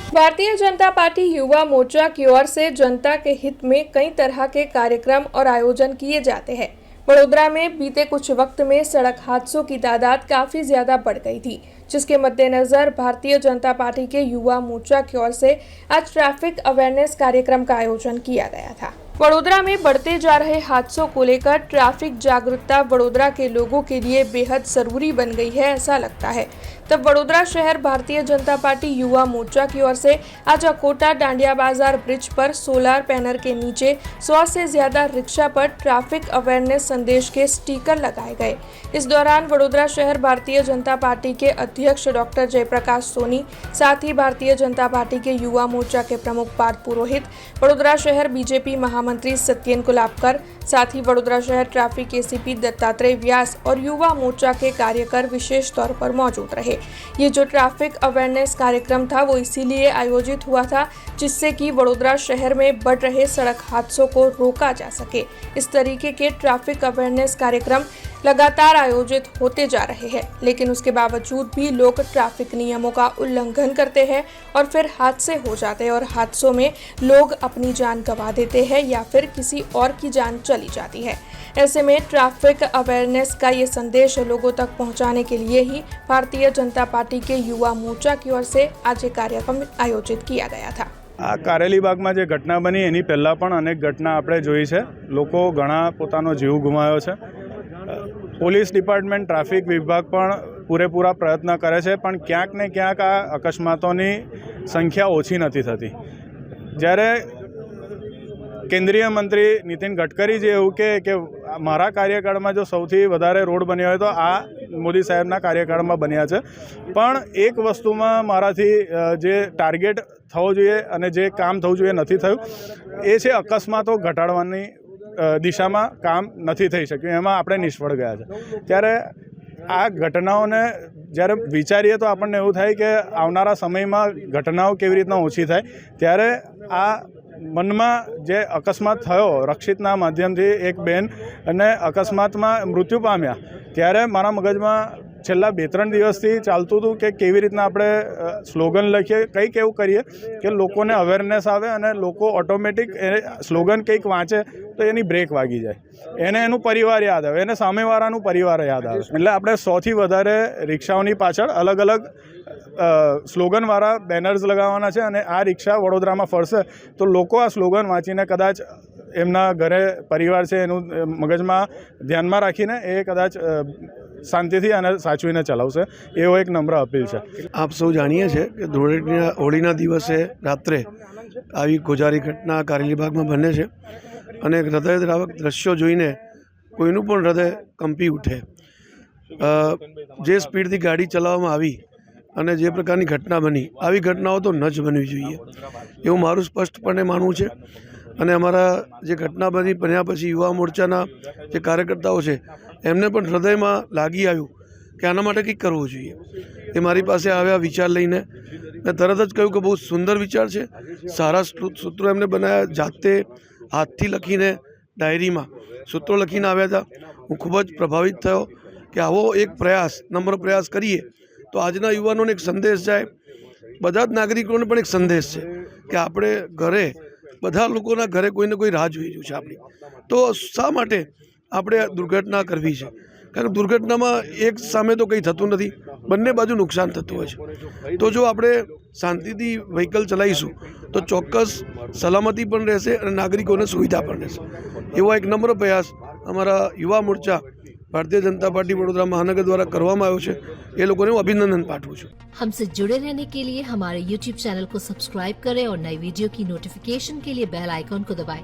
Bharatiya Janata party Yuva Morcha की ओर से जनता के हित में कई तरह के कार्यक्रम और आयोजन किए जाते हैं। वडोदरा में बीते कुछ वक्त में सड़क हादसों की तादाद काफी ज्यादा बढ़ गई थी, जिसके मद्देनजर भारतीय जनता पार्टी के युवा मोर्चा की ओर से आज ट्रैफिक अवेयरनेस कार्यक्रम का आयोजन किया गया था। वडोदरा में बढ़ते जा रहे हादसों को लेकर ट्रैफिक जागरूकता वडोदरा के लोगों के लिए बेहद जरूरी बन गई है, ऐसा लगता है। तब वडोदरा शहर भारतीय जनता पार्टी युवा मोर्चा की ओर से आज अकोटा डांडिया बाजार ब्रिज पर सोलर पैनल के नीचे 100 से ज्यादा रिक्शा पर ट्रैफिक अवेयरनेस संदेश के स्टिकर लगाए गए। इस दौरान वडोदरा शहर भारतीय जनता पार्टी के अध्यक्ष डॉक्टर जयप्रकाश सोनी, साथ ही भारतीय जनता पार्टी के युवा मोर्चा के प्रमुख पार्थ पुरोहित, वडोदरा शहर बीजेपी महामंत्री सत्येन कुलाबकर, साथ ही वडोदरा शहर ट्रैफिक एसीपी दत्तात्रेय व्यास और युवा मोर्चा के कार्यकर विशेष तौर पर मौजूद रहे। ये जो ट्रैफिक अवेयरनेस कार्यक्रम था वो इसीलिए आयोजित हुआ था जिससे कि वडोदरा शहर में बढ़ रहे सड़क हादसों को रोका जा सके। इस तरीके के ट्रैफिक अवेयरनेस कार्यक्रम लगातार आयोजित होते जा रहे हैं, लेकिन उसके बावजूद भी लोग ट्रैफिक नियमों का उल्लंघन करते हैं और फिर हादसे हो जाते हैं और हादसों में लोग अपनी जान गंवा देते हैं या फिर किसी और की जान चली जाती है। ऐसे में ट्रैफिक अवेयरनेस का ये संदेश लोगों तक पहुंचाने के लिए ही भारतीय जनता पार्टी के युवा मोर्चा की ओर से आज ये कार्यक्रम आयोजित किया गया था। आ कारेलीबागમાં જે ઘટના બની એની પહેલાં પણ અનેક ઘટના આપણે જોઈ છે। લોકો ઘણા પોતાનો જીવ ગુમાવ્યો છે। પોલીસ ડિપાર્ટમેન્ટ ટ્રાફિક વિભાગ પણ પૂરેપૂરા પ્રયત્ન કરે છે, પણ ક્યાંક ને ક્યાંક આ અકસ્માતોની સંખ્યા ઓછી નથી થતી। જ્યારે કેન્દ્રીય મંત્રી નીતિન ગડકરીજી એવું કે મારા કાર્યકાળમાં જો સૌથી વધારે રોડ બન્યા હોય તો આ મોદી સાહેબના કાર્યકાળમાં બન્યા છે। પણ એક વસ્તુમાં મારાથી જે ટાર્ગેટ થવો જોઈએ અને જે કામ થવું જોઈએ નથી થયું, એ છે અકસ્માતો ઘટાડવાની દિશામાં કામ નથી થઈ શક્યું, એમાં આપણે નિષ્ફળ ગયા છે। ત્યારે આ ઘટનાઓને જ્યારે વિચારીએ તો આપણને એવું થાય કે આવનારા સમયમાં ઘટનાઓ કેવી રીતના ઓછી થાય। ત્યારે આ મનમાં જે અકસ્માત થયો રક્ષિતના માધ્યમથી એક બેન અને અકસ્માતમાં મૃત્યુ પામ્યા, ત્યારે મારા મગજમાં છેલ્લા 2-3 દિવસથી ચાલતું હતું કે કેવી રીતના આપણે સ્લોગન લખીએ, કંઈક એવું કરીએ કે લોકોને અવેરનેસ આવે અને લોકો ઓટોમેટિક સ્લોગન કંઈક વાંચે તો એની બ્રેક વાગી જાય, એને એનું પરિવાર યાદ આવે, એને સામેવાળાનું પરિવાર યાદ આવે। એટલે આપણે 100થી વધારે રિક્ષાઓની પાછળ અલગ અલગ સ્લોગનવાળા બેનર્સ લગાવવાના છે અને આ રિક્ષા વડોદરામાં ફરશે તો લોકો આ સ્લોગન વાંચીને કદાચ એમના ઘરે પરિવાર છે એનું મગજમાં ધ્યાનમાં રાખીને એ કદાચ શાંતિથી અને સાચવીને ચલાવશે, એવો એક નમ્ર અપીલ છે। આપ સૌ જાણીએ છીએ કે હોળીના દિવસે રાત્રે આવી ગોજારી ઘટના કારેલીબાગમાં બને છે અને હૃદયદ્રાવક દ્રશ્યો જોઈને કોઈનું પણ હૃદય કંપી ઉઠે। જે સ્પીડથી ગાડી ચલાવવામાં આવી અને જે પ્રકારની ઘટના બની, આવી ઘટનાઓ તો ન જ બનવી જોઈએ એવું મારું સ્પષ્ટપણે માનવું છે। અને અમારા જે ઘટના બન્યા પછી યુવા મોરચાના જે કાર્યકર્તાઓ છે એમને પણ હૃદયમાં લાગી આવ્યું કે આના માટે કંઈક કરવું જોઈએ। એ મારી પાસે આવ્યા વિચાર લઈને, મેં તરત જ કહ્યું કે બહુ સુંદર વિચાર છે, સારા સૂત્રો એમને બનાવ્યા, જાતે હાથથી લખીને ડાયરીમાં સૂત્રો લખીને આવ્યા હતા। હું ખૂબ જ પ્રભાવિત થયો કે આવો એક પ્રયાસ, નમ્ર પ્રયાસ કરીએ તો આજના યુવાનોને એક સંદેશ જાય, બધા જ નાગરિકોને પણ એક સંદેશ છે કે આપણે ઘરે બધા લોકોના ઘરે કોઈને કોઈ રાહ જોઈ રહ્યું છે આપણી, તો શા માટે આપણે દુર્ઘટના કરવી છે? કારણ કે દુર્ઘટનામાં એક સામે તો કંઈ થતું નથી, બંને બાજુ નુકસાન થતું હોય છે। તો જો આપણે શાંતિથી વ્હીકલ ચલાવીશું તો ચોક્કસ સલામતી પણ રહેશે અને નાગરિકોને સુવિધા પણ રહેશે। એવો એક નમ્ર પ્રયાસ અમારા યુવા મોરચા भारतीय जनता पार्टी वडोदरा महानगर द्वारा करवामां आव्यो छे, ए लोकोने हुं अभिनंदन पाठवुं छुं। हमसे जुड़े रहने के लिए हमारे YouTube चैनल को सब्सक्राइब करें और नई वीडियो की नोटिफिकेशन के लिए बेल आइकॉन को दबाएं।